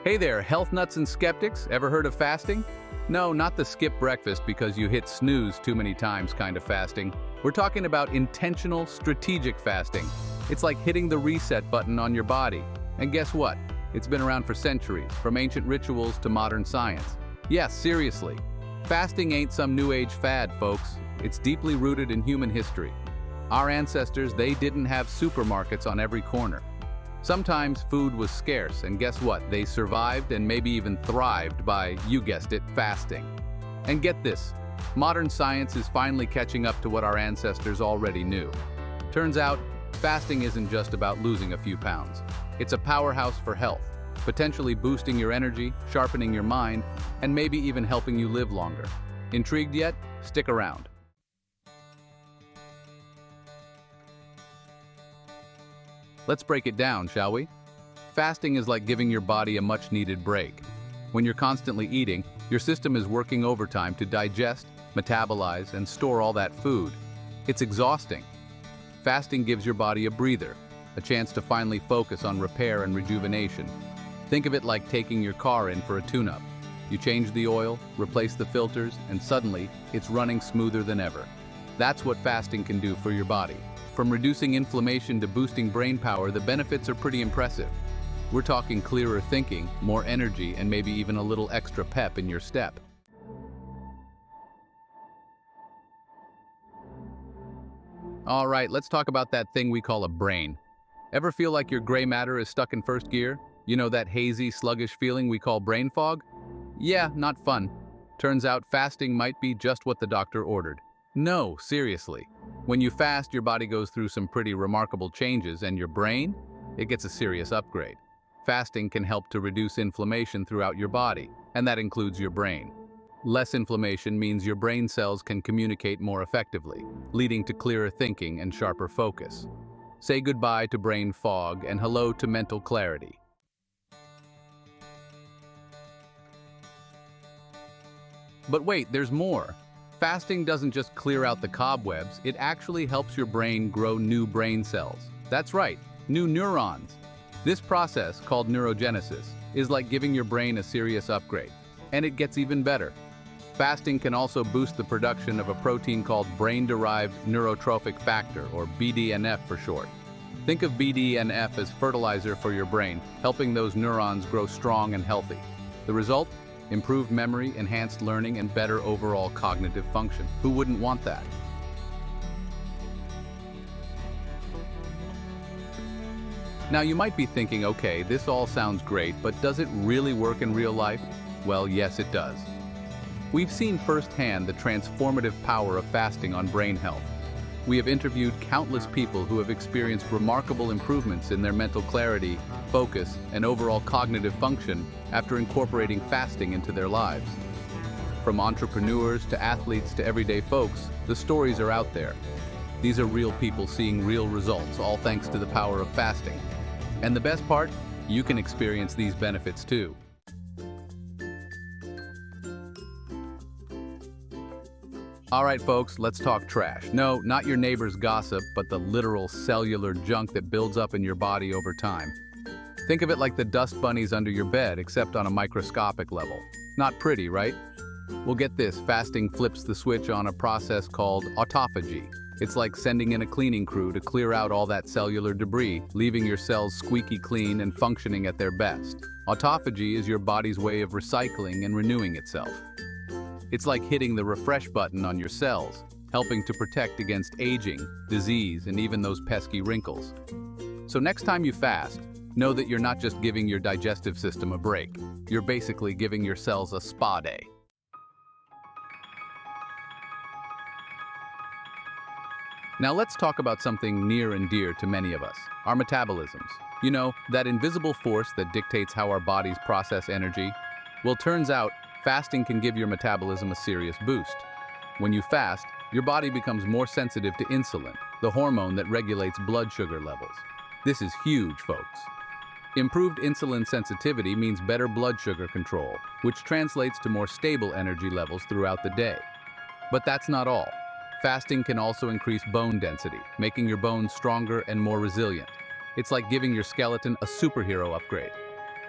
Hey there, health nuts and skeptics. Ever heard of fasting? No, not the skip breakfast because you hit snooze too many times kind of fasting. We're talking about intentional, strategic fasting. It's like hitting the reset button on your body. And guess what? It's been around for centuries, from ancient rituals to modern science. Yes, seriously. Fasting ain't some new age fad, folks. It's deeply rooted in human history. Our ancestors, they didn't have supermarkets on every corner. Sometimes food was scarce, and guess what? They survived and maybe even thrived by, you guessed it, fasting. And get this, modern science is finally catching up to what our ancestors already knew. Turns out, fasting isn't just about losing a few pounds. It's a powerhouse for health, potentially boosting your energy, sharpening your mind, and maybe even helping you live longer. Intrigued yet? Stick around. Let's break it down, shall we? Fasting is like giving your body a much-needed break. When you're constantly eating, your system is working overtime to digest, metabolize, and store all that food. It's exhausting. Fasting gives your body a breather, a chance to finally focus on repair and rejuvenation. Think of it like taking your car in for a tune-up. You change the oil, replace the filters, and suddenly, it's running smoother than ever. That's what fasting can do for your body. From reducing inflammation to boosting brain power, the benefits are pretty impressive. We're talking clearer thinking, more energy, and maybe even a little extra pep in your step. All right, let's talk about that thing we call a brain. Ever feel like your gray matter is stuck in first gear? You know, that hazy, sluggish feeling we call brain fog? Yeah, not fun. Turns out fasting might be just what the doctor ordered. No, seriously. When you fast, your body goes through some pretty remarkable changes, and your brain? It gets a serious upgrade. Fasting can help to reduce inflammation throughout your body, and that includes your brain. Less inflammation means your brain cells can communicate more effectively, leading to clearer thinking and sharper focus. Say goodbye to brain fog and hello to mental clarity. But wait, there's more. Fasting doesn't just clear out the cobwebs, it actually helps your brain grow new brain cells. That's right, new neurons. This process, called neurogenesis, is like giving your brain a serious upgrade. And it gets even better. Fasting can also boost the production of a protein called brain-derived neurotrophic factor, or BDNF for short. Think of BDNF as fertilizer for your brain, helping those neurons grow strong and healthy. The result? Improved memory, enhanced learning, and better overall cognitive function. Who wouldn't want that? Now you might be thinking, okay, this all sounds great, but does it really work in real life? Well, yes, it does. We've seen firsthand the transformative power of fasting on brain health. We have interviewed countless people who have experienced remarkable improvements in their mental clarity, focus, and overall cognitive function after incorporating fasting into their lives. From entrepreneurs to athletes to everyday folks, the stories are out there. These are real people seeing real results, all thanks to the power of fasting. And the best part? You can experience these benefits too. All right, folks, let's talk trash. No, not your neighbor's gossip, but the literal cellular junk that builds up in your body over time. Think of it like the dust bunnies under your bed, except on a microscopic level. Not pretty, right? Well, get this, fasting flips the switch on a process called autophagy. It's like sending in a cleaning crew to clear out all that cellular debris, leaving your cells squeaky clean and functioning at their best. Autophagy is your body's way of recycling and renewing itself. It's like hitting the refresh button on your cells, helping to protect against aging, disease, and even those pesky wrinkles. So next time you fast, know that you're not just giving your digestive system a break. You're basically giving your cells a spa day. Now let's talk about something near and dear to many of us, our metabolisms. You know, that invisible force that dictates how our bodies process energy? Well, turns out, fasting can give your metabolism a serious boost. When you fast, your body becomes more sensitive to insulin, the hormone that regulates blood sugar levels. This is huge, folks. Improved insulin sensitivity means better blood sugar control, which translates to more stable energy levels throughout the day. But that's not all. Fasting can also increase bone density, making your bones stronger and more resilient. It's like giving your skeleton a superhero upgrade.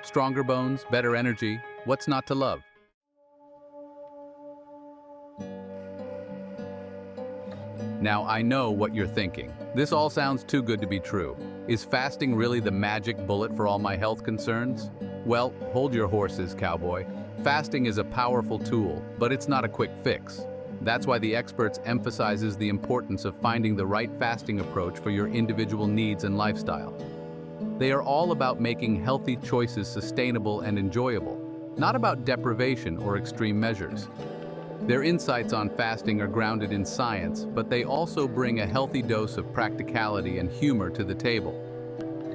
Stronger bones, better energy, what's not to love? Now, I know what you're thinking. This all sounds too good to be true. Is fasting really the magic bullet for all my health concerns? Well, hold your horses, cowboy. Fasting is a powerful tool, but it's not a quick fix. That's why the experts emphasizes the importance of finding the right fasting approach for your individual needs and lifestyle. They are all about making healthy choices sustainable and enjoyable, not about deprivation or extreme measures. Their insights on fasting are grounded in science, but they also bring a healthy dose of practicality and humor to the table.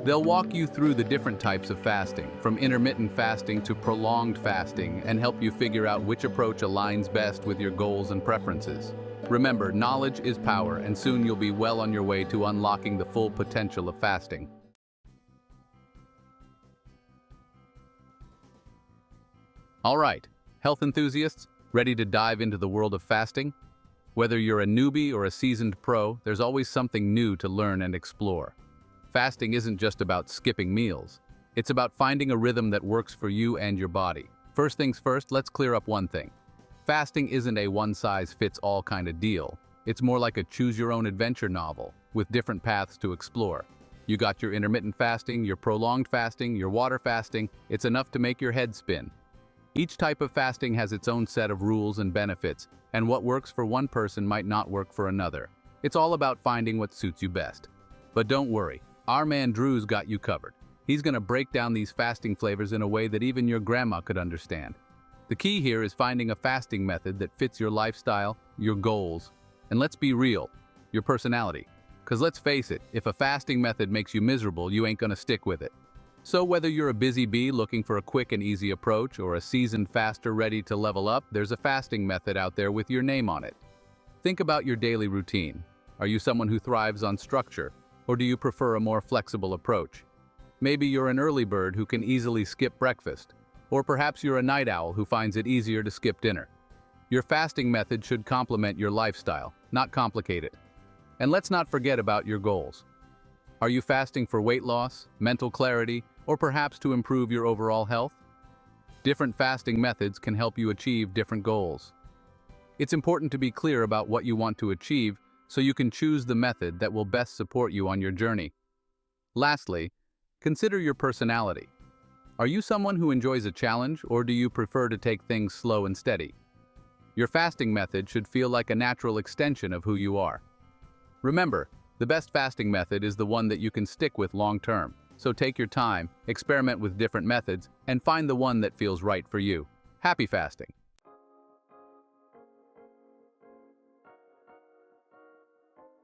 They'll walk you through the different types of fasting, from intermittent fasting to prolonged fasting, and help you figure out which approach aligns best with your goals and preferences. Remember, knowledge is power, and soon you'll be well on your way to unlocking the full potential of fasting. All right, health enthusiasts, ready to dive into the world of fasting? Whether you're a newbie or a seasoned pro, there's always something new to learn and explore. Fasting isn't just about skipping meals. It's about finding a rhythm that works for you and your body. First things first, let's clear up one thing. Fasting isn't a one-size-fits-all kind of deal. It's more like a choose-your-own-adventure novel, with different paths to explore. You got your intermittent fasting, your prolonged fasting, your water fasting. It's enough to make your head spin. Each type of fasting has its own set of rules and benefits, and what works for one person might not work for another. It's all about finding what suits you best. But don't worry, our man Drew's got you covered. He's going to break down these fasting flavors in a way that even your grandma could understand. The key here is finding a fasting method that fits your lifestyle, your goals, and let's be real, your personality. Because let's face it, if a fasting method makes you miserable, you ain't going to stick with it. So whether you're a busy bee looking for a quick and easy approach or a seasoned faster ready to level up, there's a fasting method out there with your name on it. Think about your daily routine. Are you someone who thrives on structure, or do you prefer a more flexible approach? Maybe you're an early bird who can easily skip breakfast, or perhaps you're a night owl who finds it easier to skip dinner. Your fasting method should complement your lifestyle, not complicate it. And let's not forget about your goals. Are you fasting for weight loss, mental clarity, or perhaps to improve your overall health? Different fasting methods can help you achieve different goals. It's important to be clear about what you want to achieve so you can choose the method that will best support you on your journey. Lastly, consider your personality. Are you someone who enjoys a challenge, or do you prefer to take things slow and steady? Your fasting method should feel like a natural extension of who you are. Remember, the best fasting method is the one that you can stick with long-term. So take your time, experiment with different methods, and find the one that feels right for you. Happy fasting!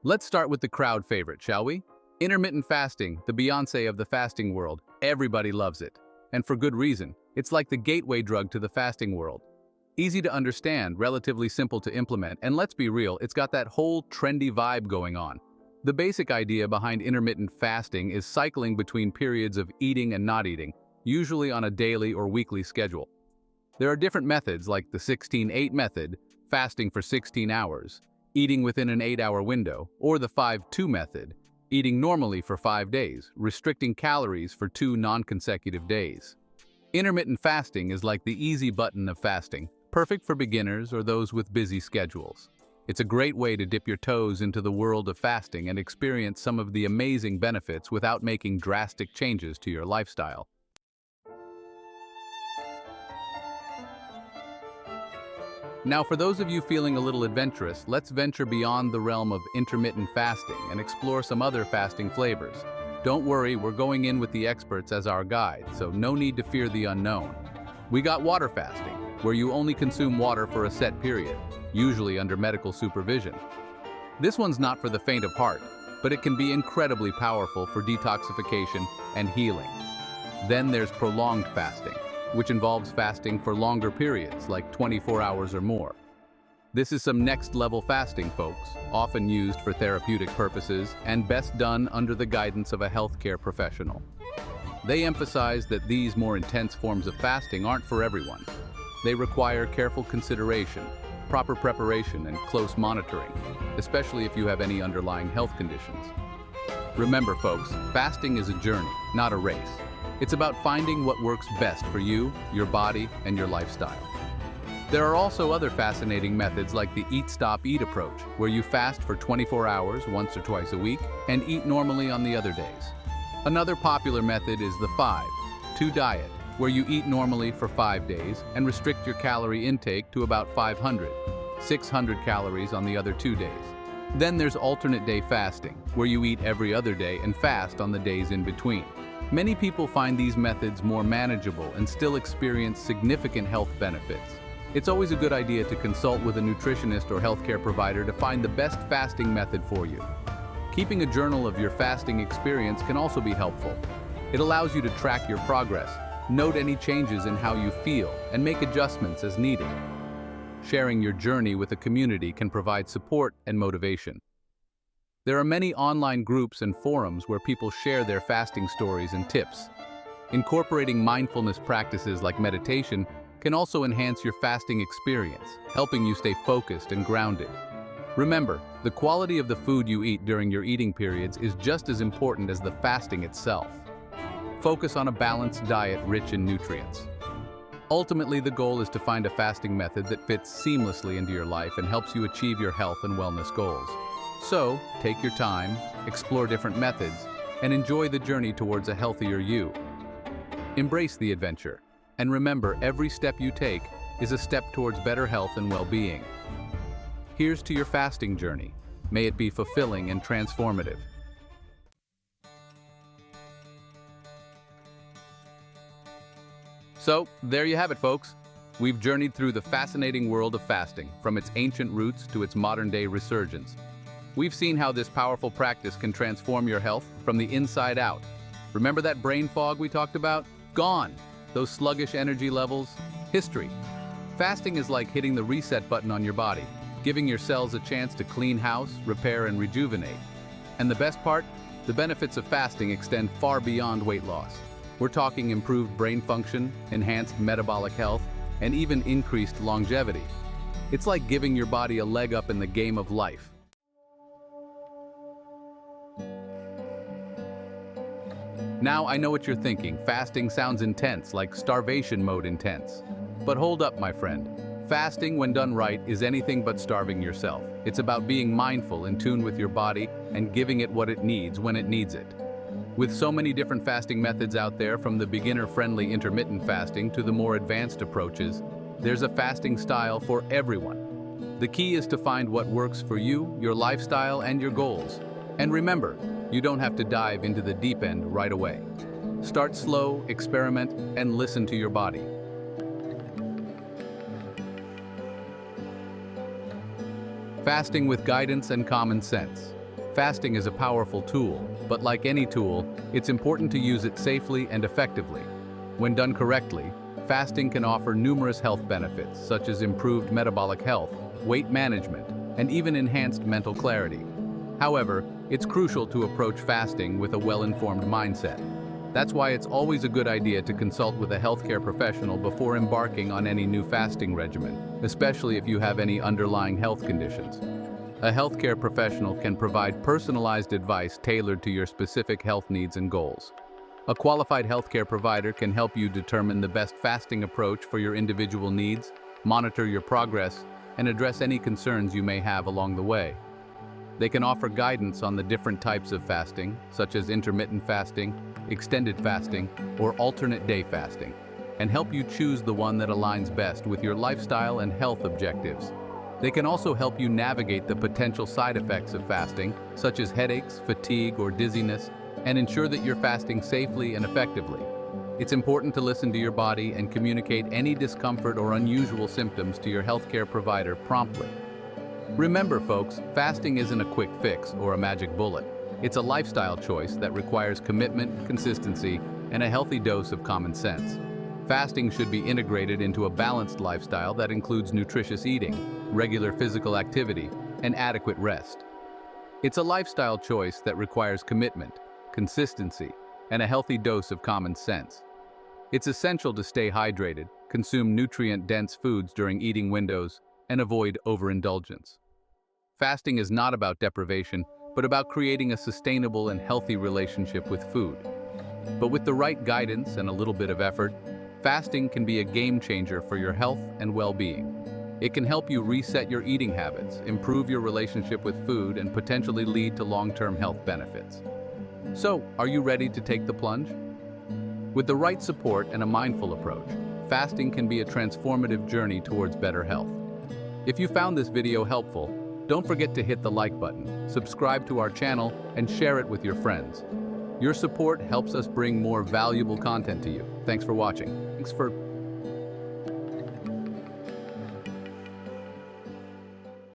Let's start with the crowd favorite, shall we? Intermittent fasting, the Beyoncé of the fasting world. Everybody loves it. And for good reason. It's like the gateway drug to the fasting world. Easy to understand, relatively simple to implement, and let's be real, it's got that whole trendy vibe going on. The basic idea behind intermittent fasting is cycling between periods of eating and not eating, usually on a daily or weekly schedule. There are different methods like the 16-8 method, fasting for 16 hours, eating within an 8-hour window, or the 5-2 method, eating normally for 5 days, restricting calories for 2 non-consecutive days. Intermittent fasting is like the easy button of fasting, perfect for beginners or those with busy schedules. It's a great way to dip your toes into the world of fasting and experience some of the amazing benefits without making drastic changes to your lifestyle. Now, for those of you feeling a little adventurous, let's venture beyond the realm of intermittent fasting and explore some other fasting flavors. Don't worry, we're going in with the experts as our guide, so no need to fear the unknown. We got water fasting, where you only consume water for a set period, usually under medical supervision. This one's not for the faint of heart, but it can be incredibly powerful for detoxification and healing. Then there's prolonged fasting, which involves fasting for longer periods, like 24 hours or more. This is some next-level fasting, folks, often used for therapeutic purposes and best done under the guidance of a healthcare professional. They emphasize that these more intense forms of fasting aren't for everyone. They require careful consideration, proper preparation, and close monitoring, especially if you have any underlying health conditions. Remember, folks, fasting is a journey, not a race. It's about finding what works best for you, your body, and your lifestyle. There are also other fascinating methods like the Eat Stop Eat approach, where you fast for 24 hours once or twice a week and eat normally on the other days. Another popular method is the 5-2 diet, where you eat normally for 5 days and restrict your calorie intake to about 600 calories on the other 2 days. Then there's alternate day fasting, where you eat every other day and fast on the days in between. Many people find these methods more manageable and still experience significant health benefits. It's always a good idea to consult with a nutritionist or healthcare provider to find the best fasting method for you. Keeping a journal of your fasting experience can also be helpful. It allows you to track your progress, note any changes in how you feel, and make adjustments as needed. Sharing your journey with a community can provide support and motivation. There are many online groups and forums where people share their fasting stories and tips. Incorporating mindfulness practices like meditation can also enhance your fasting experience, helping you stay focused and grounded. Remember, the quality of the food you eat during your eating periods is just as important as the fasting itself. Focus on a balanced diet rich in nutrients. Ultimately, the goal is to find a fasting method that fits seamlessly into your life and helps you achieve your health and wellness goals. So, take your time, explore different methods, and enjoy the journey towards a healthier you. Embrace the adventure. And remember, every step you take is a step towards better health and well-being. Here's to your fasting journey. May it be fulfilling and transformative. So, there you have it, folks. We've journeyed through the fascinating world of fasting, from its ancient roots to its modern-day resurgence. We've seen how this powerful practice can transform your health from the inside out. Remember that brain fog we talked about? Gone! Those sluggish energy levels? History. Fasting is like hitting the reset button on your body, giving your cells a chance to clean house, repair, and rejuvenate. And the best part? The benefits of fasting extend far beyond weight loss. We're talking improved brain function, enhanced metabolic health, and even increased longevity. It's like giving your body a leg up in the game of life. Now I know what you're thinking. Fasting sounds intense, like starvation mode intense. But hold up, my friend. Fasting, when done right, is anything but starving yourself. It's about being mindful, in tune with your body, and giving it what it needs when it needs it. With so many different fasting methods out there, from the beginner-friendly intermittent fasting to the more advanced approaches, there's a fasting style for everyone. The key is to find what works for you, your lifestyle, and your goals. And remember, you don't have to dive into the deep end right away. Start slow, experiment, and listen to your body. Fasting with guidance and common sense. Fasting is a powerful tool, but like any tool, it's important to use it safely and effectively. When done correctly, fasting can offer numerous health benefits, such as improved metabolic health, weight management, and even enhanced mental clarity. However, it's crucial to approach fasting with a well-informed mindset. That's why it's always a good idea to consult with a healthcare professional before embarking on any new fasting regimen, especially if you have any underlying health conditions. A healthcare professional can provide personalized advice tailored to your specific health needs and goals. A qualified healthcare provider can help you determine the best fasting approach for your individual needs, monitor your progress, and address any concerns you may have along the way. They can offer guidance on the different types of fasting, such as intermittent fasting, extended fasting, or alternate day fasting, and help you choose the one that aligns best with your lifestyle and health objectives. They can also help you navigate the potential side effects of fasting, such as headaches, fatigue, or dizziness, and ensure that you're fasting safely and effectively. It's important to listen to your body and communicate any discomfort or unusual symptoms to your healthcare provider promptly. Remember, folks, fasting isn't a quick fix or a magic bullet. It's a lifestyle choice that requires commitment, consistency, and a healthy dose of common sense. Fasting should be integrated into a balanced lifestyle that includes nutritious eating, regular physical activity, and adequate rest. It's a lifestyle choice that requires commitment, consistency, and a healthy dose of common sense. It's essential to stay hydrated, consume nutrient-dense foods during eating windows, and avoid overindulgence. Fasting is not about deprivation, but about creating a sustainable and healthy relationship with food. But with the right guidance and a little bit of effort, fasting can be a game changer for your health and well-being. It can help you reset your eating habits, improve your relationship with food, and potentially lead to long-term health benefits. So, are you ready to take the plunge? With the right support and a mindful approach, fasting can be a transformative journey towards better health. If you found this video helpful, don't forget to hit the like button, subscribe to our channel, and share it with your friends. Your support helps us bring more valuable content to you. Thanks for watching. Thanks for